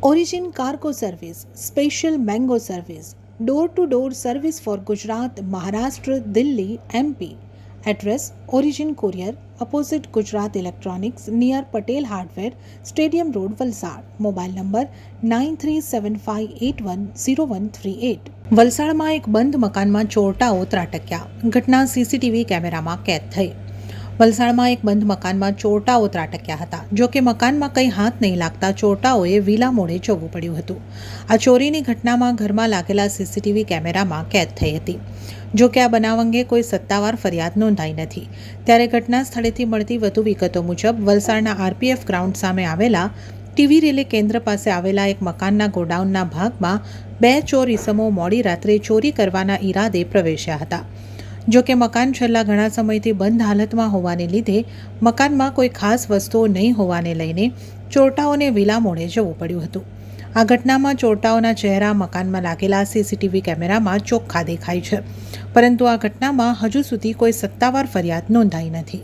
Origin Cargo Service, Special Mango Service, door-to-door service for Gujarat, Maharashtra, Delhi, MP. Address: Origin Courier, opposite Gujarat Electronics, near Patel Hardware, Stadium Road, Valsad. Mobile number 9375810138. વલસાડમાં એક બંધ મકાનમાં ચોરટાઓ ત્રાટક્યા. ઘટના CCTV કેમેરામાં કેદ થઈ. વલસાડમાં એક બંધ મકાનમાં ચોરટાઓ ત્રાટક્યા હતા. જો કે મકાનમાં કંઈ હાથ નહીં લાગતા ચોરટાઓએ વિલા મોડે જવું પડ્યું હતું. આ ચોરીની ઘટનામાં ઘરમાં લાગેલા સીસીટીવી કેમેરામાં કેદ થઈ હતી. જો કે આ બનાવ અંગે કોઈ સત્તાવાર ફરિયાદ નોંધાઈ નથી. ત્યારે ઘટના સ્થળેથી મળતી વધુ વિગતો મુજબ વલસાડના આરપીએફ ગ્રાઉન્ડ સામે આવેલા ટીવી રિલે કેન્દ્ર પાસે આવેલા એક મકાનના ગોડાઉનના ભાગમાં 2 ચોર ઈસમો મોડી રાત્રે ચોરી કરવાના ઈરાદે પ્રવેશ્યા હતા. જો કે મકાન છેલ્લા ઘણા સમયથી બંધ હાલતમાં હોવાને લીધે મકાનમાં કોઈ ખાસ વસ્તુઓ નહીં હોવાને લઈને ચોરટાઓને વિલા મોડે જવું પડ્યું હતું. આ ઘટનામાં ચોરટાઓના ચહેરા મકાનમાં લાગેલા સીસીટીવી કેમેરામાં ચોખ્ખા દેખાય છે, પરંતુ આ ઘટનામાં હજુ સુધી કોઈ સત્તાવાર ફરિયાદ નોંધાઈ નથી.